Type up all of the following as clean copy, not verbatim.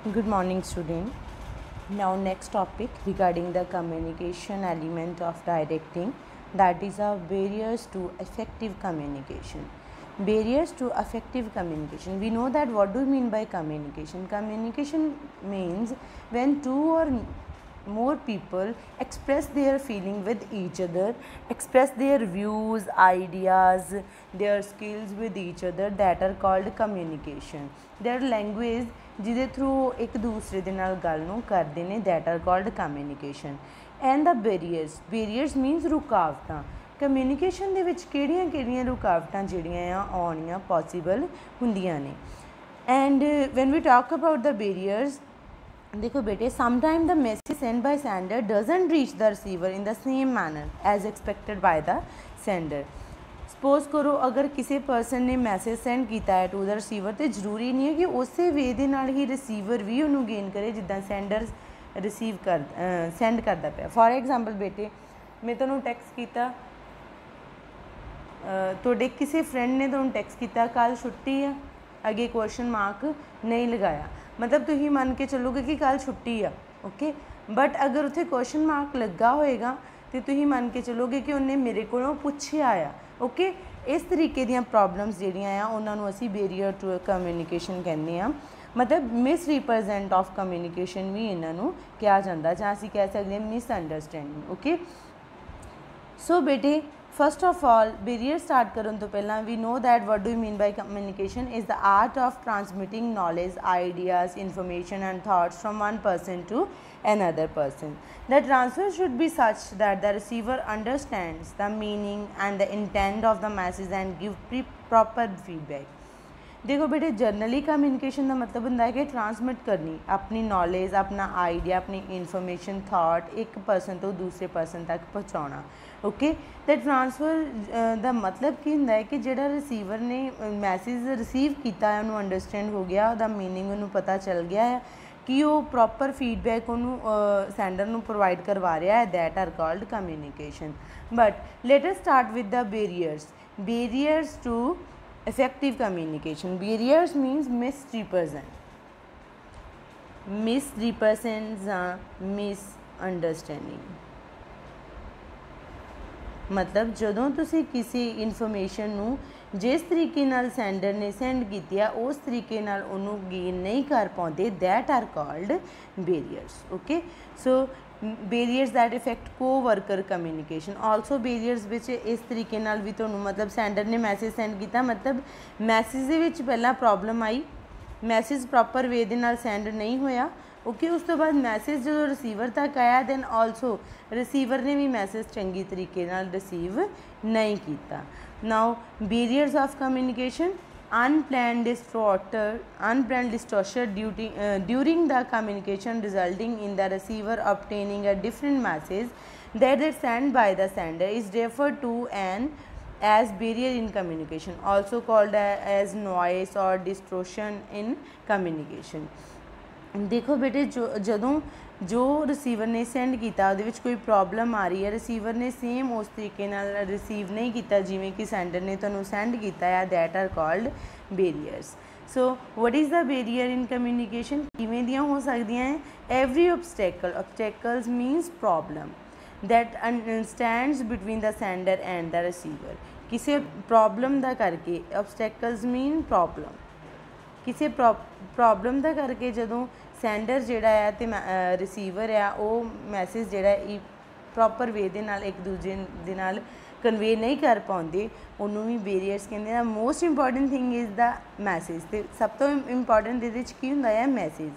Good morning, student. Now, next topic regarding the communication element of directing, that is barriers to effective communication. Barriers to effective communication. We know that what do we mean by communication? Communication means when two or more people express their feeling with each other, express their views, ideas, their skills with each other, that are called communication. Their language ਜਿਹਦੇ through ਇੱਕ ਦੂਸਰੇ ਦੇ ਨਾਲ ਗੱਲ ਨੂੰ ਕਰਦੇ ਨੇ, that are called communication. And the barriers means ਰੁਕਾਵਟਾਂ. ਕਮਿਊਨੀਕੇਸ਼ਨ ਦੇ ਵਿੱਚ ਕਿਹੜੀਆਂ ਰੁਕਾਵਟਾਂ ਜਿਹੜੀਆਂ ਆ ਆਉਣੀਆਂ ਪੋਸੀਬਲ ਹੁੰਦੀਆਂ ਨੇ. And when we talk about the barriers, देखो बेटे, sometime the message send by sender doesn't reach the receiver in the same manner as expected by the sender. Suppose करो अगर किसी परसन ने मैसेज सेंड किया है टू द रिसीवर, तो जरूरी नहीं है कि उस वे दे नाल ही रिसीवर भी उन्होंने गेन करे जिदा सेंडर रिसीव कर सेंड करता पाया. फॉर एग्जाम्पल बेटे, मैं तुहानूं टैक्स किया, तुहाडे किसी फ्रेंड ने तुहानूं टैक्स किया कल छुट्टी है, अगे क्वेश्चन मार्क नहीं लगाया, मतलब तुसीं मन के चलोगे कि कल छुट्टी आ. ओके, बट अगर उत्थे क्वेश्चन मार्क लगा होएगा तो तुसीं मन के चलोगे कि उन्हें मेरे कोलों पुछया आ. ओके, इस तरीके दीयां प्रॉब्लम्स जिहड़ियां आ उन्हां नूं असीं बैरीयर टू कम्यूनीकेशन कहने आ. मतलब मिस रिप्रजेंट ऑफ कम्यूनीकेशन भी इन्हां नूं कहा जांदा, जां असीं कह सकदे हां मिस अंडरस्टैंडिंग. ओके, सो बेटे, first of all barrier start करने तो पहला we know that what do you mean by communication is the art of transmitting knowledge, ideas, information and thoughts from one person to another person. The transfer should be such that the receiver understands the meaning and the intent of the message and give proper feedback. देखो बेटे, generally communication का मतलब होंदा है कि transmit करनी अपनी knowledge, अपना आइडिया, अपनी इन्फॉर्मेशन, थाट एक परसन तो दूसरे परसन तक पहुँचाना. ओके, तो ट्रांसफर का मतलब की होंदा है कि जिहड़ा रिसीवर ने मैसेज रिसीव किया है उन्होंने अंडरस्टैंड हो गया, उसका मीनिंग उन्होंने पता चल गया है कि वो प्रॉपर फीडबैक उन्होंने सेंडर नूं प्रोवाइड करवा रहा है. That are called communication. But let us start with the barriers to effective communication. Barriers means misrepresents misunderstanding. मतलब जदों तुसी किसी इन्फॉर्मेशन नूं जिस तरीके नाल सेंडर ने सेंड की उस तरीके नाल उन्होंने गेन नहीं कर पाते, that are called barriers. Okay, so barriers that affect co worker communication. Also barriers which इस तरीके नाल भी तुहानूं मतलब सेंडर ने मैसेज सेंड किया, मतलब मैसेज दे विच पहला प्रॉब्लम आई, मैसेज प्रॉपर वे दे नाल सेंड नहीं होया. ओके, उस तो बाद मैसेज जो रिसीवर तक आया, दैन ऑल्सो रिसीवर ने भी मैसेज चंगी तरीके नाल रिसीव नहीं किया. Now barriers of communication, unplanned distortion during the communication, resulting in the receiver obtaining a different message that is sent by the sender, is referred to as barrier in communication, also called as noise or distortion in communication. देखो बेटे, जदों जो receiver ने send किया वो कोई problem आ रही है, रिसीवर ने सेम उस तरीके नाल रिसीव नहीं किया जिमें कि सेंडर ने तुहानूं सेंड किया है, that are called barriers. So what is the barrier in communication? किवें दियां हो सकदियां हैं? Every obstacles means problem that stands between the sender and the receiver. किसी प्रॉब्लम का करके, ऑब्सटैकल्स मीन प्रॉब्लम, किसी प्रॉब्लम का करके जदों सेंडर जिहड़ा है तो रिसीवर है वो मैसेज जिहड़ा प्रॉपर वे दे नाल एक दूजे दे नाल कन्वे नहीं कर पाते, उन्होंने भी बैरियर्स कहते हैं. Most important thing is the message. तो सब तो इंपॉर्टेंट ये की होंदा है message.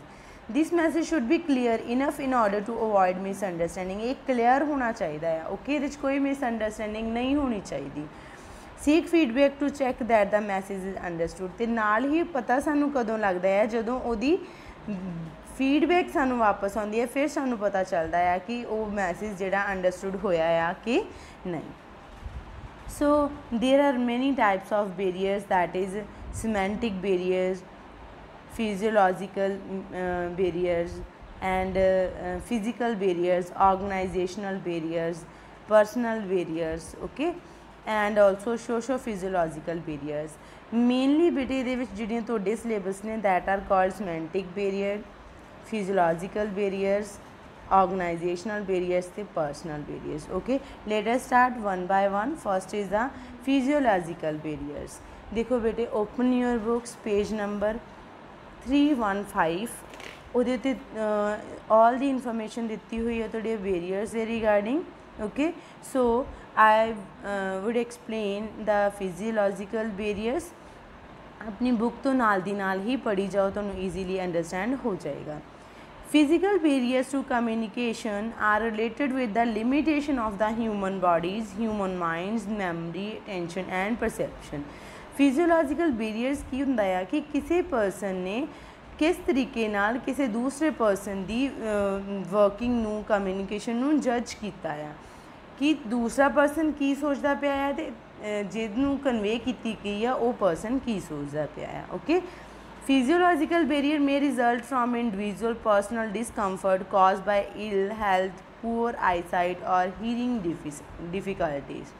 This message should be clear enough in order to avoid misunderstanding. एक क्लीयर होना चाहिए. ओके, ये कोई मिसअंडरस्टैंडिंग नहीं होनी चाहिए. Seek feedback to check that the message is understood. तो नाल ही पता सानू कदों लगता है जदों उहदी फीडबैक सानू वापस आती है, फिर सानू पता चलता है कि वो मैसेज जिहड़ा अंडरस्टूड होया है कि नहीं. So there are many types of barriers, that is semantic barriers, physiological barriers and physical barriers, organisational barriers, personal barriers. Okay, and also socio physiological barriers. Mainly बेटे ये जिहड़ियां तुहाडे सिलेबस ने that are called semantic barrier, physiological barriers, organisational barriers ते personal barriers. Okay, let us start one by one. First is the physiological barriers. देखो बेटे, open your books, page number 315। ਉਹਦੇ ਉੱਤੇ all the information ਦਿੱਤੀ ਹੋਈ ਹੈ ਤੁਹਾਡੇ barriers ਦੇ regarding। okay, so I would explain the physiological barriers। अपनी बुक तो नाल दी नाल ही पढ़ी जाओ, ਤੁਹਾਨੂੰ easily understand हो जाएगा। Physical barriers to communication are related with the limitation of the human bodies, human minds, memory, attention and perception। Physiological barriers ਕੀ ਹੁੰਦਾ ਆ ਕਿ ਕਿਸੇ person ਨੇ किस तरीके नाल किसी दूसरे परसन की वर्किंग नू, कम्यूनीकेशन नू जज किया है कि दूसरा परसन की सोचता पिया है तो जिन्होंने कन्वे की गई है वो परसन की सोचता पिया है। Okay, physiological barrier may result from individual personal discomfort cause by ill health, poor eyesight और हीयरिंग डिफिकल्टीज।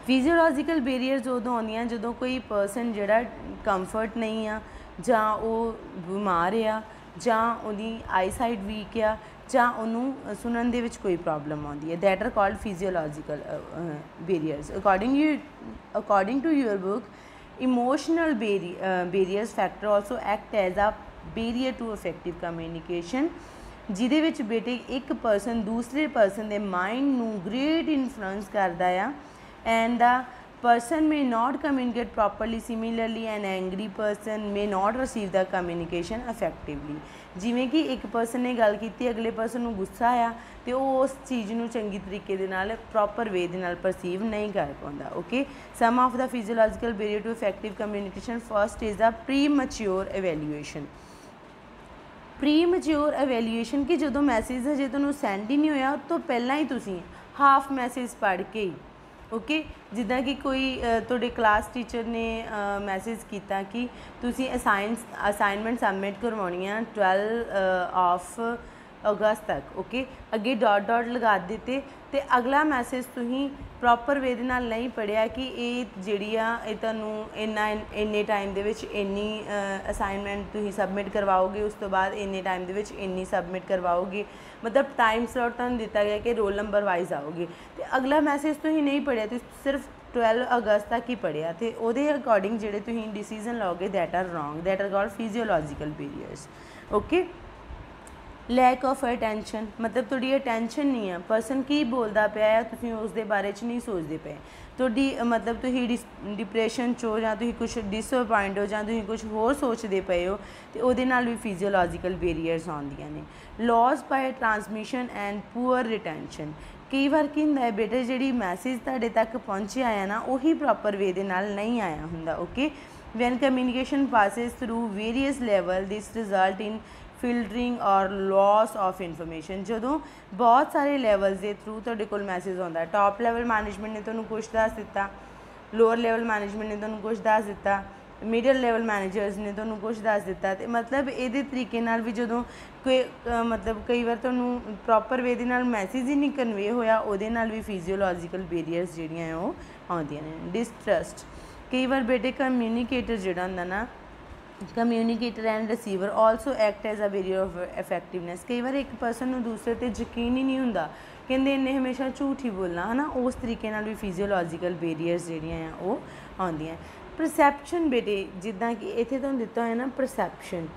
फिजियोलॉजिकल बैरियर्स उदों आउंदियां जदों कोई परसन जिहड़ा कंफर्ट नहीं आ, ਜਾਂ ਉਹ ਬਿਮਾਰ ਆ, ਜਾਂ ਉਹਦੀ ਆਈਸਾਈਟ ਵੀਕ ਆ, ਜਾਂ ਉਹਨੂੰ ਸੁਣਨ ਦੇ ਵਿੱਚ ਕੋਈ ਪ੍ਰੋਬਲਮ ਆਉਂਦੀ ਹੈ। That are called physiological barriers. According to your book, emotional barriers factor also act as a barrier to effective communication, ਜਿਹਦੇ ਵਿੱਚ ਬੇਟੇ ਇੱਕ ਪਰਸਨ ਦੂਸਰੇ ਪਰਸਨ ਦੇ ਮਾਈਂਡ ਨੂੰ ਗ੍ਰੇਟ ਇਨਫਲੂਐਂਸ ਕਰਦਾ ਆ। And the person may not communicate properly, similarly an angry person may not receive the communication effectively। ਜਿਵੇਂ ਕਿ ਇੱਕ ਪਰਸਨ ਨੇ ਗੱਲ ਕੀਤੀ, ਅਗਲੇ ਪਰਸਨ ਨੂੰ ਗੁੱਸਾ ਆ ਤੇ ਉਹ ਉਸ ਚੀਜ਼ ਨੂੰ ਚੰਗੀ ਤਰੀਕੇ ਦੇ ਨਾਲ ਪ੍ਰੋਪਰ ਵੇ ਦੇ ਨਾਲ ਪਰਸੀਵ ਨਹੀਂ ਕਰ ਪਾਉਂਦਾ। Okay, some of the physiological barrier to effective communication. First is the premature evaluation. Premature evaluation ਕਿ ਜਦੋਂ ਮੈਸੇਜ ਹਜੇ ਤੁਹਾਨੂੰ ਸੈਂਡ ਹੀ ਨਹੀਂ ਹੋਇਆ, ਉਸ ਤੋਂ ਪਹਿਲਾਂ ਹੀ ਤੁਸੀਂ ਹਾਫ ਮੈਸੇਜ ਪੜ੍ਹ ਕੇ ਹੀ ओके, जिदा कि कोई तुहाडे क्लास टीचर ने मैसेज किया कि तुसी असाइनमेंट सबमिट करवानी है 12 ऑफ अगस्त तक। ओके, अगे डॉट डॉट लगा दिते तो अगला मैसेज तुसीं प्रॉपर वे दे नाल नहीं पढ़िया कि ये जिहड़ी आ ये तुहानूं इन्ने टाइम दे विच इन्नी असाइनमेंट तुसीं सबमिट करवाओगे, उस तो बाद इन्ने टाइम दे विच इन्नी सबमिट करवाओगे, मतलब टाइम स्लॉट तुहानूं दिता गया कि रोल नंबर वाइज आओगे। तो अगला मैसेज तुसीं नहीं पढ़िया, तुसीं सिर्फ 12 अगस्त तक ही पढ़िया, तो उहदे अकॉर्डिंग जिहड़े तुसीं डिसीजन लओगे that are wrong. That are called physiological barriers. Okay, lack of attention, मतलब तुहाडी अटेंशन नहीं है, परसन की बोलता पिया है तुसीं उस दे बारे च नहीं सोचते पे, तुहाडी मतलब तुसीं डिप्रैशन चो जां तुसीं कुछ डिसअपॉइंट हो जां तुसीं कुछ होर सोचते पे हो, तो उहदे नाल भी फिजियोलॉजिकल बैरियर्स आउंदियां ने। Loss by transmission and poor retention, कई बार की हुंदा है बेटे जिहड़ी मैसेज तुहाडे तक पहुंचिया है ना उही प्रॉपर वे दे नाल नहीं आया हुंदा। Okay, when communication passes through various level this result in filtering और लॉस ऑफ इन्फॉर्मेशन। जदों बहुत सारे लैवल्स के थ्रू तुहाडे कोल मैसेज आता है, टॉप लैवल मैनेजमेंट ने तुहानूं कुछ दस दिता, लोअर लैवल मैनेजमेंट ने तुहानूं कुछ दस दिता, मिडल लैवल मैनेजर्स ने तुहानूं कुछ दस दिता, तो मतलब ये तरीके नाल भी जदों कोई मतलब कई बार तुहानूं प्रॉपर वे दे नाल मैसेज ही नहीं कन्वे होया, उहदे नाल भी फिजियोलॉजिकल बैरियर्स जिहड़ियां वो आउंदियां ने। डिसट्रस्ट, कई बार बेटे कम्यूनीकेटर जिहड़ा हुंदा ना, communicator and receiver also act as a barrier of effectiveness. कई बार एक परसन नूं दूसरे ते यकीन ही नहीं हुंदा, कहंदे इन्हें हमेशा झूठ ही बोलना है ना, उस तरीके नाल भी फिजियोलॉजिकल बैरियर्स जिहड़ियां आ वो आउंदियां। परसैप्शन बेटे, जिद्दां कि इत्थे तुहानूं दित्ता होया ना परसैप्शन,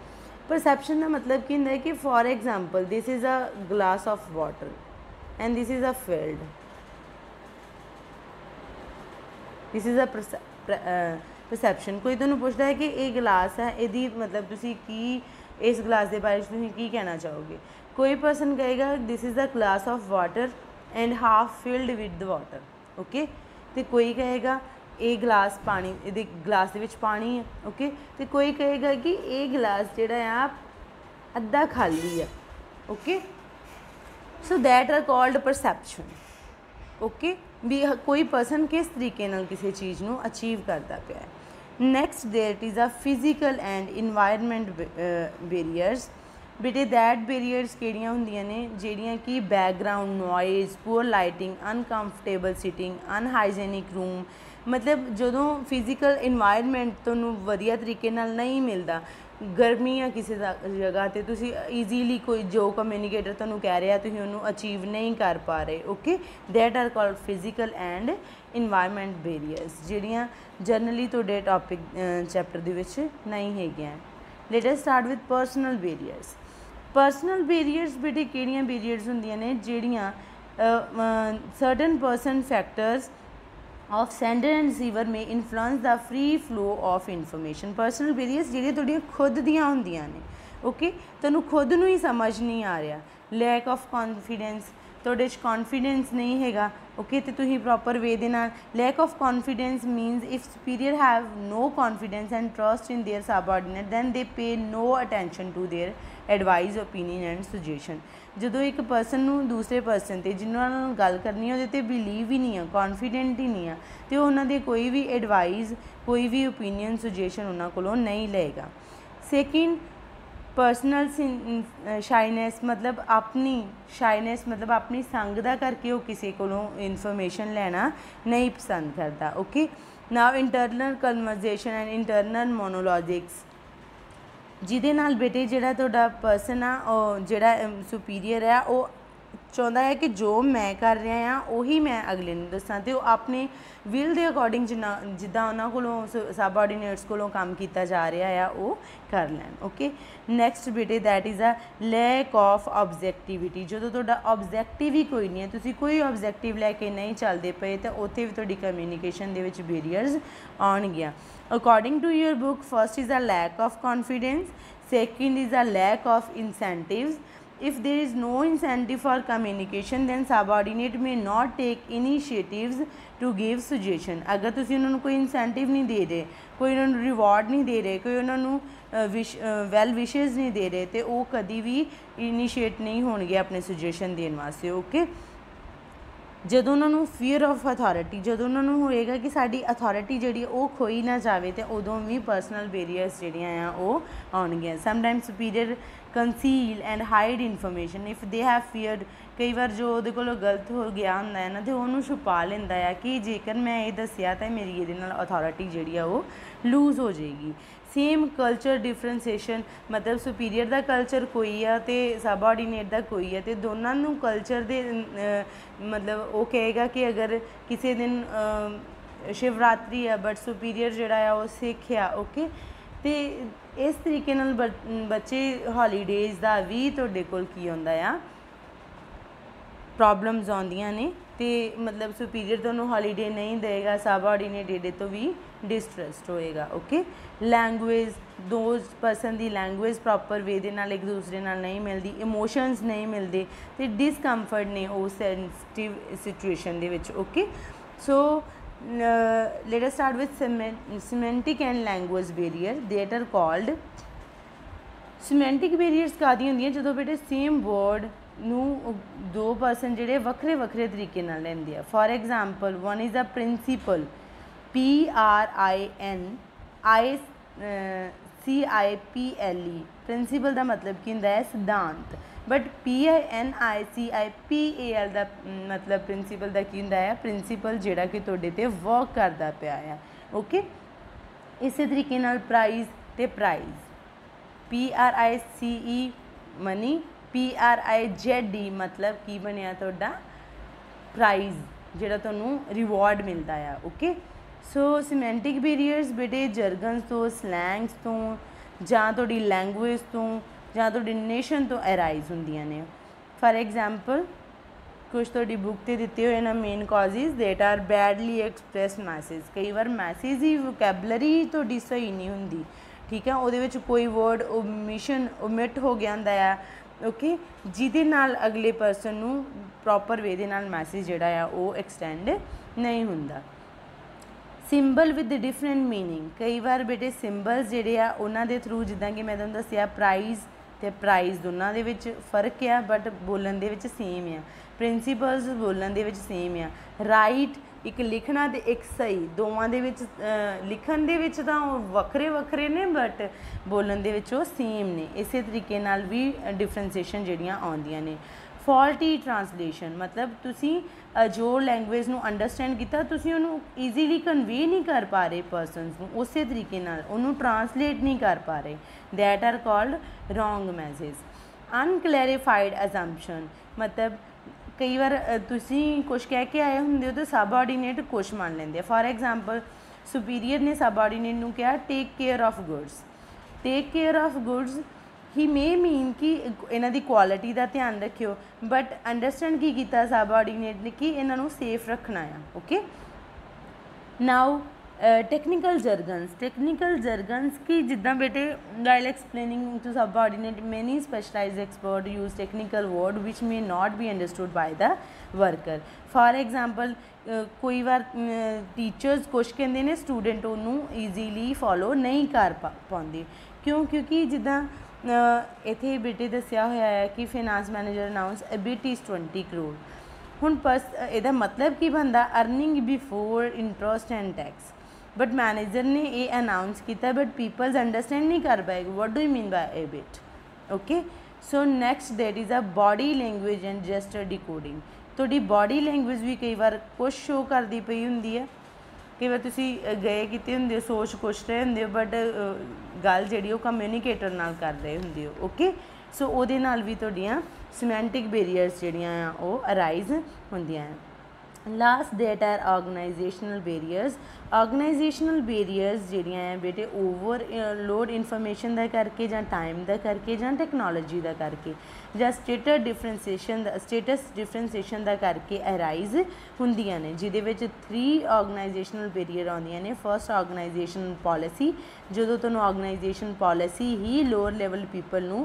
परसैप्शन का मतलब की हुंदा है कि for example this is a glass of water and this is a field, this is a perception. कोई तुहानूं पुछदा है कि ये गिलास है, इहदी मतलब तुसीं की इस गिलास के बारे तुसीं की कहना चाहोगे। कोई परसन कहेगा this is the glass of water and half filled with the water. Okay, तो कोई कहेगा ये गिलास पानी, ये गिलास दे विच पानी है। ओके, तो कोई कहेगा कि ये गिलास जिहड़ा आ अद्धा खाली है। Okay, so that are called perception. Okay, भी कोई परसन किस तरीके नाल किसी चीज़ नूं अचीव करता पिया है। Next that is a physical and environment barriers. बेटे दैट बैरियर्स किहड़ियां हुंदियां ने जिहड़ियां कि background noise, poor lighting, uncomfortable sitting, unhygienic room, मतलब जदों फिजिकल इन्वायरमेंट तुहानूं वधिया तरीके नाल नहीं मिलता, गर्मी आ किसी जगह तो तुसी ईजीली कोई जो कम्यूनीकेटर तुहानूं कह रहा तुसीं उहनूं अचीव नहीं कर पा रहे okay that are called physical and environment barriers जिहड़ियां जनरली तुहाडे टॉपिक चैप्टर दे विच नहीं हैगियां। Let us start with personal barriers. Personal barriers बेटे किहड़ियां बेरीयर्स हुंदियां ने जिहड़ियां certain person factors of sender and receiver may influence the free flow of information। personal barriers ਜਿਹੜੀਆਂ ਤੁਹਾਡੀਆਂ ਖੁਦ ਦੀਆਂ ਹੁੰਦੀਆਂ ਨੇ ਓਕੇ ਤੁਹਾਨੂੰ ਖੁਦ ਨੂੰ ਹੀ ਸਮਝ ਨਹੀਂ ਆ ਰਿਹਾ lack of confidence ਤੁਹਾਡੇ 'ਚ confidence ਨਹੀਂ ਹੈਗਾ ਓਕੇ ਤੇ ਤੁਸੀਂ proper way ਦੇ ਨਾਲ lack of confidence means if superior have no confidence and trust in their subordinate then they pay no attention to their advice opinion and suggestion। ਜਦੋਂ ਇੱਕ ਪਰਸਨ ਨੂੰ ਦੂਸਰੇ ਪਰਸਨ 'ਤੇ ਜਿਨ੍ਹਾਂ ਨਾਲ ਗੱਲ ਕਰਨੀ ਉਹਦੇ 'ਤੇ ਬਿਲੀਵ ਹੀ ਨਹੀਂ ਆ ਕੌਨਫੀਡੈਂਟ ਹੀ ਨਹੀਂ ਆ ਅਤੇ ਉਹਨਾਂ ਦੇ ਕੋਈ ਵੀ ਐਡਵਾਈਸ ਕੋਈ ਵੀ ਓਪੀਨੀਅਨ ਸੁਜੈਸ਼ਨ ਉਹਨਾਂ ਕੋਲੋਂ ਨਹੀਂ ਲਏਗਾ। ਸੈਕਿੰਡ ਪਰਸਨਲ ਸ਼ਾਈਨੈਸ ਮਤਲਬ ਆਪਣੀ ਸ਼ਾਈਨੈਸ ਮਤਲਬ ਆਪਣੀ ਸੰਗ ਦਾ ਕਰਕੇ ਉਹ ਕਿਸੇ ਕੋਲੋਂ ਇਨਫੋਰਮੇਸ਼ਨ ਲੈਣਾ ਨਹੀਂ ਪਸੰਦ ਕਰਦਾ okay. Now internal conversation and internal monologues ਜਿਹਦੇ ਨਾਲ ਬੇਟੇ ਜਿਹੜਾ ਤੁਹਾਡਾ ਪਰਸਨ ਆ ਉਹ ਜਿਹੜਾ ਸੁਪੀਰੀਅਰ ਆ ਉਹ ਚਾਹੁੰਦਾ ਹੈ ਕਿ ਜੋ ਮੈਂ ਕਰ ਰਿਹਾ ਹਾਂ ਉਹੀ ਮੈਂ ਅਗਲੇ ਨੂੰ ਦੱਸਾਂ ਅਤੇ ਉਹ ਆਪਣੇ ਵਿਲ ਦੇ ਅਕੋਰਡਿੰਗ ਜਿੱਦਾਂ ਉਹਨਾਂ ਕੋਲੋਂ ਸਬਆਰਡੀਨੇਟਸ ਕੋਲੋਂ ਕੰਮ ਕੀਤਾ ਜਾ ਰਿਹਾ ਆ ਉਹ ਕਰ ਲੈਣ ਓਕੇ। ਨੈਕਸਟ ਬੇਟੇ that is a lack of objectivity. ਜਦੋਂ ਤੁਹਾਡਾ ਆਬਜੈਕਟਿਵ ਹੀ ਕੋਈ ਨਹੀਂ ਹੈ ਤੁਸੀਂ ਕੋਈ ਆਬਜੈਕਟਿਵ ਲੈ ਕੇ ਨਹੀਂ ਚੱਲਦੇ ਪਏ ਤਾਂ ਉੱਥੇ ਵੀ ਤੁਹਾਡੀ ਕਮਿਊਨੀਕੇਸ਼ਨ ਦੇ ਵਿੱਚ ਬੈਰੀਅਰਸ ਆਉਣਗੀਆਂ। According to your book first is a lack of confidence second is a lack of incentives. If there is no incentive for communication then subordinate may not take initiatives to give suggestion। अगर तुसी उन्होंने कोई incentive नहीं दे रहे कोई उन्होंने reward नहीं दे रहे कोई उन्होंने वैल विशेज़ नहीं दे रहे तो वो कभी भी इनिशिएट नहीं होणगे अपने सुजैशन देने वास्ते ओके। ਜਦੋਂ ਉਹਨਾਂ ਨੂੰ ਫੀਅਰ ਆਫ ਅਥਾਰਟੀ ਜਦੋਂ ਉਹਨਾਂ ਨੂੰ ਹੋਏਗਾ ਕਿ ਸਾਡੀ ਅਥਾਰਟੀ ਜਿਹੜੀ ਉਹ ਖੋਈ ਨਾ ਜਾਵੇ ਤੇ ਉਦੋਂ ਵੀ ਪਰਸਨਲ ਬੈਰੀਅਰਸ ਜਿਹੜੀਆਂ ਆ ਉਹ ਆਉਣਗੀਆਂ। Sometime superior conceal and hide information if they have feared ਕਈ ਵਾਰ ਜੋ ਉਹਦੇ ਕੋਲੋਂ ਗਲਤ ਹੋ ਗਿਆ ਹੁੰਦਾ ਹੈ ਨਾ ਤੇ ਉਹਨੂੰ ਛੁਪਾ ਲੈਂਦਾ ਆ ਕਿ ਜੇਕਰ ਮੈਂ ਇਹ ਦੱਸਿਆ ਤਾਂ ਮੇਰੀ ਇਹਦੇ ਨਾਲ ਅਥਾਰਟੀ ਜਿਹੜੀ ਆ ਉਹ ਲੂਜ਼ ਹੋ ਜਾਏਗੀ। ਸੇਮ ਕਲਚਰ ਡਿਫਰੈਂਸੀਏਸ਼ਨ ਮਤਲਬ ਸੁਪੀਰੀਅਰ ਦਾ ਕਲਚਰ ਕੋਈ ਆ ਅਤੇ ਸਬਆਰਡੀਨੇਟ ਦਾ ਕੋਈ ਆ ਅਤੇ ਦੋਨਾਂ ਨੂੰ ਕਲਚਰ ਦੇ ਮਤਲਬ ਉਹ ਕਹੇਗਾ ਕਿ ਅਗਰ ਕਿਸੇ ਦਿਨ ਸ਼ਿਵਰਾਤਰੀ ਆ ਬਟ ਸੁਪੀਰੀਅਰ ਜਿਹੜਾ ਆ ਉਹ ਸਿੱਖ ਆ ਓਕੇ। ਅਤੇ ਇਸ ਤਰੀਕੇ ਨਾਲ ਬੱਚੇ ਹੌਲੀਡੇਜ਼ ਦਾ ਵੀ ਤੁਹਾਡੇ ਕੋਲ ਕੀ ਹੁੰਦਾ ਆ ਪ੍ਰੋਬਲਮਸ ਆਉਂਦੀਆਂ ਨੇ ਅਤੇ ਮਤਲਬ ਸੁਪੀਰੀਅਰ ਤੁਹਾਨੂੰ ਹੌਲੀਡੇ ਨਹੀਂ ਦੇਗਾ ਸਬਆਰਡੀਨੇਟ ਇਹਦੇ ਤੋਂ ਵੀ ਡਿਸਟਰਸਟ ਹੋਏਗਾ okay. Language those person the language proper way ਦੇ ਨਾਲ ਇੱਕ ਦੂਸਰੇ ਨਾਲ ਨਹੀਂ ਮਿਲਦੀ ਇਮੋਸ਼ਨਸ ਨਹੀਂ ਮਿਲਦੇ ਅਤੇ ਡਿਸਕੰਫਰਟ ਨੇ ਉਹ ਸੈਂਸਿਟਿਵ ਸਿਚੁਏਸ਼ਨ ਦੇ ਵਿੱਚ okay. So let us start with semantic and language barrier that are called semantic barriers ਕਾਹਦੀਆਂ ਹੁੰਦੀਆਂ ਜਦੋਂ ਬੇਟੇ ਸੇਮ ਵਰਡ ਨੂੰ ਦੋ ਪਰਸਨ ਜਿਹੜੇ ਵੱਖਰੇ ਵੱਖਰੇ ਤਰੀਕੇ ਨਾਲ ਲੈਂਦੇ ਆ। For example one is a principle PRINCIPLE principle ਦਾ ਮਤਲਬ ਕੀ ਹੁੰਦਾ ਹੈ ਸਿਧਾਂਤ बट PINICIPAL ਦਾ ਮਤਲਬ ਪ੍ਰਿੰਸੀਪਲ ਦਾ ਕੀ ਹੁੰਦਾ ਹੈ ਪ੍ਰਿੰਸੀਪਲ ਜਿਹੜਾ ਕਿ ਤੁਹਾਡੇ 'ਤੇ ਵਰਕ ਕਰਦਾ ਪਿਆ ਆ ਓਕੇ। ਇਸੇ ਤਰੀਕੇ ਨਾਲ ਪ੍ਰਾਈਜ਼ ਅਤੇ ਪ੍ਰਾਈਜ਼ PRICE ਮਨੀ PRIZE ਮਤਲਬ ਕੀ ਬਣਿਆ ਤੁਹਾਡਾ ਪ੍ਰਾਈਜ਼ ਜਿਹੜਾ ਤੁਹਾਨੂੰ ਰਿਵਾਰਡ ਮਿਲਦਾ ਆ ਓਕੇ। ਸੋ ਸਿਮੈਂਟਿਕ ਬੈਰੀਅਰਸ ਬੇਟੇ ਜਰਗਨਸ ਤੋਂ ਸਲੈਂਗਸ ਤੋਂ ਜਾਂ ਤੁਹਾਡੀ ਲੈਂਗੁਏਜ ਤੋਂ ਜਾਂ ਤੁਹਾਡੀ ਨੇਸ਼ਨ ਤੋਂ ਅਰਾਈਜ਼ ਹੁੰਦੀਆਂ ਨੇ। ਫਾਰ ਐਗਜ਼ਾਮਪਲ ਕੁਛ ਤੁਹਾਡੀ ਬੁੱਕ 'ਤੇ ਦਿੱਤੇ ਹੋਏ ਨਾ main causes that are badly expressed message. ਕਈ ਵਾਰ ਮੈਸੇਜ ਦੀ ਵੋਕੈਬਲਰੀ ਤੁਹਾਡੀ ਸਹੀ ਨਹੀਂ ਹੁੰਦੀ ਠੀਕ ਹੈ ਉਹਦੇ ਵਿੱਚ ਕੋਈ ਵਰਡ ਓਮਿਟ ਹੋ ਗਿਆ ਹੁੰਦਾ ਆ ਓਕੇ ਜਿਹਦੇ ਨਾਲ ਅਗਲੇ ਪਰਸਨ ਨੂੰ ਪ੍ਰੋਪਰ ਵੇ ਦੇ ਨਾਲ ਮੈਸੇਜ ਜਿਹੜਾ ਆ ਉਹ ਐਕਸਟੈਂਡ ਨਹੀਂ ਹੁੰਦਾ। ਸਿੰਬਲ ਵਿਦ ਡਿਫਰੈਂਟ ਮੀਨਿੰਗ ਕਈ ਵਾਰ ਬੇਟੇ ਸਿੰਬਲਸ ਜਿਹੜੇ ਆ ਉਹਨਾਂ ਦੇ ਥਰੂ ਜਿੱਦਾਂ ਕਿ ਮੈਂ ਤੁਹਾਨੂੰ ਦੱਸਿਆ ਪ੍ਰਾਈਜ਼ ਅਤੇ ਪ੍ਰਾਈਜ਼ ਦੋਨਾਂ ਦੇ ਵਿੱਚ ਫਰਕ ਆ ਬਟ ਬੋਲਣ ਦੇ ਵਿੱਚ ਸੇਮ ਆ। ਪ੍ਰਿੰਸੀਪਲਸ ਬੋਲਣ ਦੇ ਵਿੱਚ ਸੇਮ ਆ। ਰਾਈਟ ਇੱਕ ਲਿਖਣਾ ਅਤੇ ਇੱਕ ਸਹੀ ਦੋਵਾਂ ਦੇ ਵਿੱਚ ਲਿਖਣ ਦੇ ਵਿੱਚ ਤਾਂ ਉਹ ਵੱਖਰੇ ਵੱਖਰੇ ਨੇ ਬਟ ਬੋਲਣ ਦੇ ਵਿੱਚ ਉਹ ਸੇਮ ਨੇ। ਇਸੇ ਤਰੀਕੇ ਨਾਲ ਵੀ ਡਿਫਰੈਂਸੀਏਸ਼ਨ ਜਿਹੜੀਆਂ ਆਉਂਦੀਆਂ ਨੇ। ਫੋਲਟੀ ਟਰਾਂਸਲੇਸ਼ਨ मतलब ਤੁਸੀਂ ਜੋ ਲੈਂਗੁਏਜ ਨੂੰ ਅੰਡਰਸਟੈਂਡ ਕੀਤਾ ਤੁਸੀਂ ਉਹਨੂੰ ਈਜ਼ੀਲੀ ਕਨਵੇ ਨਹੀਂ ਕਰ ਪਾ ਰਹੇ ਪਰਸਨਸ ਨੂੰ ਉਸੇ ਤਰੀਕੇ ਨਾਲ ਉਹਨੂੰ ਟਰਾਂਸਲੇਟ ਨਹੀਂ ਕਰ ਪਾ ਰਹੇ that are called wrong message unclarified assumption मतलब कई बार ਤੁਸੀਂ ਕੁਛ ਕਹਿ ਕੇ ਆਏ ਹੁੰਦੇ ਹੋ ਤਾਂ ਸਬਆਰਡੀਨੇਟ ਕੁਛ ਮੰਨ ਲੈਂਦੇ ਆ ਫॉर एग्जांपल ਸੁਪੀਰੀਅਰ ਨੇ ਸਬਆਰਡੀਨੇਟ ਨੂੰ ਕਿਹਾ take care of goods take care of goods he may mean कि इन्हां दी क्वालिटी का ध्यान रखियो बट अंडरस्टैंड की कीता सबऑर्डिनेट ने कि इन्हां नूं सेफ रखना है ओके नाउ टेक्निकल जर्गन्स की जिद्दां बेटे while explaining to subordinate many specialised expert use technical word which may not be understood by the worker for example कोई बार टीचर्स कुछ कहते हैं स्टूडेंट उन्होंने ईजीली फॉलो नहीं कर पाते क्योंकि जिद्दां इत्थे बेटे दस्सिया होया है कि finance manager announce EBIT is 20 crore हुण इहदा मतलब की बनता earning before interest and tax but manager ने ये अनाउंस किया बट पीपल्स अंडरस्टैंड नहीं कर पाए what do you mean by EBIT okay so next that is a body language and gesture decoding तुहाडी बॉडी लैंग्वेज भी कई बार कुछ शो करती पई हुंदी है कई बार तुसी गए किते हुंदे हो सोच कुछ रहे हुंदे हो बट गल जिहड़ी कम्यूनीकेटर नाल कर रहे हुंदे हो ओके सो उहदे नाल भी तुहाडीआं सिमैंटिक बैरीयर्स जिहड़ियां आ ओह अराइज हुंदियां लास्ट डेट आर ऑर्गेनाइजेशनल बैरीयर्स जिहड़ियां आ बेटे ओवरलोड इन्फॉर्मेशन दा करके जां टाइम दा करके जां टैक्नोलॉजी दा करके जां स्टेटस डिफरेंसीएशन दा करके अराइज हुंदियां ने जिहदे विच 3 ऑर्गेनाइजेशनल बैरीयर आउंदियां ने फर्स्ट ऑर्गेनाइजेशनल पॉलिसी जदों तुहानूं ऑर्गेनाइजेशन पॉलिसी ही लोअर लेवल पीपल नूं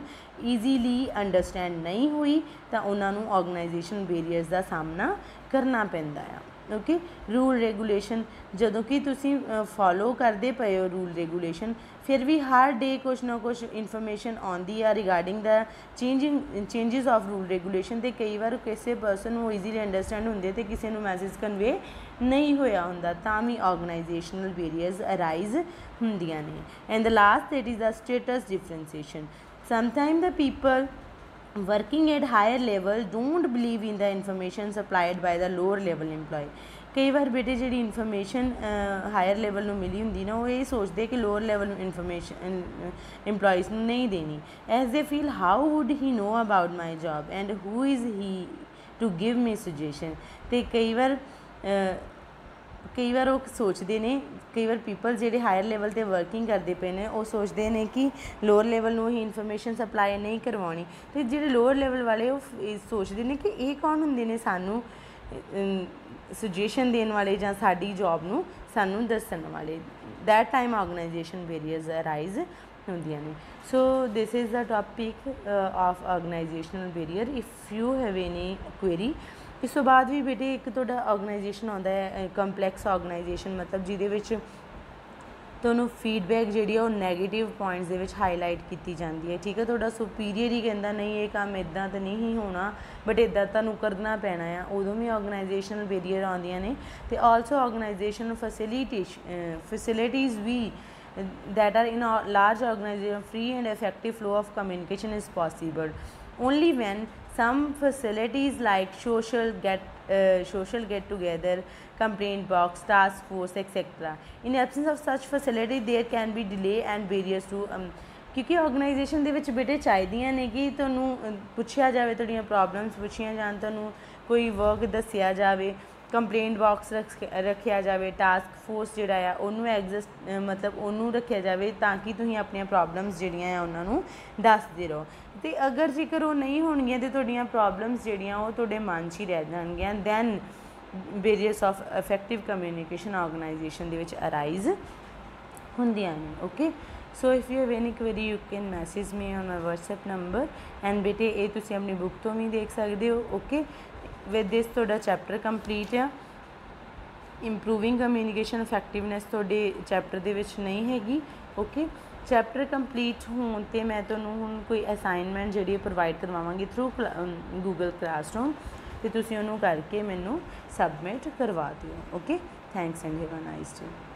ईजीली अंडरस्टैंड नहीं हुई तां उन्हां नूं ऑर्गेनाइजेशन बैरीयर्स दा सामना करना पैंदा है ओके रूल रेगूलेशन जदों कि तुसी फॉलो करते पे हो रूल रेगूलेशन फिर भी हर डे कुछ ना कुछ इन्फॉर्मेशन आती है regarding the changes of rule regulation तो कई बार किसी परसन को ईजीली अंडरस्टैंड होंगे तो किसी को मैसेज कन्वे नहीं होया हुंदा तां भी ऑर्गेनाइजेशनल बैरीयर्स अराइज हुंदियां ने and the last it is the status differentiation sometime the people working at higher level don't believe in the information supplied by the lower level employee कई बार बेटे जी इन्फॉर्मेशन हायर लेवल में मिली होंगी ना वो ये सोचते कि लोअर लेवल इन्फॉर्मेशन एम्प्लॉयज़ नहीं देनी as they feel how would he know about my job and who is he to give me suggestion तो कई बार वो सोचते हैं कई बार पीपल जो हायर लेवल पर वर्किंग करते पे ने वो सोचते हैं कि लोअर लेवल में ही इन्फॉर्मेशन सप्लाई नहीं करवानी तो जो लोअर लेवल वाले वो सोचते हैं कि ये कौन होंगे ने सानू सुजेशन देने वाले जां साडी जॉब नू सानू दस्सण वाले that time organisation barriers arise होंदियां ने so this is the topic of organisational barrier if you have any query इस तो बाद भी बेटे एक तो ऑर्गेनाइजेशन आता है कंपलैक्स ऑर्गेनाइजेशन मतलब जिहदे विच तुहानूं फीडबैक जिहड़ी वो नैगेटिव पॉइंट्स दे विच हाईलाइट की जाती है ठीक है तुहाडा सुपीरियर ही कहता नहीं ये काम इदां तो नहीं होना बट इदां तुहानूं करना पैना है उदों भी ऑर्गेनाइजेशनल बैरीयर आउंदियां ने ते आल्सो ऑर्गेनाइजेशनल फैसिलिटीज़ भी that are in large organisation free and effective flow of communication is possible only when some facilities like social get together, complaint box, task force, etc. In absence of such facility, there can be delay and barriers to क्योंकि organisation दे विच बेटे चाहिदियां ने कि तुहानूं पुछया जावे तुहाडीआं problems पुछियां जान तुहानूं कोई वर्क दस्सिया जावे कंप्लेंट बॉक्स रखिया जाए टास्क फोर्स जोड़ा है उन्होंने एग्जिस्ट मतलब उन्होंने रखिया जाए ताकि तुसीं अपनियां प्रॉब्लम्स जिहड़ियां उन्होंने दसदे रहो तो अगर जेकर वो नहीं होणगियां तो तुहाडीआं प्रॉब्लम्स जिहड़ियां वो तुहाडे मन 'च ही रह जाणगियां then barriers of effective communication organization दे विच अराइज होंदियां ने okay so if you have any query you can message me on my WhatsApp number and बेटे ये तुसीं अपनी बुक तो भी देख सकते हो ओके विद दिस तुहाडा चैप्टर कंप्लीट है इंप्रूविंग कम्युनिकेशन इफेक्टिवनैस तुहाडे चैप्टर दे विच नहीं हैगी ओके चैप्टर कंप्लीट होने ते मैं तुहानूं हुण कोई असाइनमेंट जिहड़ी प्रोवाइड करवावांगी थ्रू गूगल क्लासरूम ते तुसीं उहनूं करके मैनूं सबमिट करवा दिओ okay thanks and have a nice day.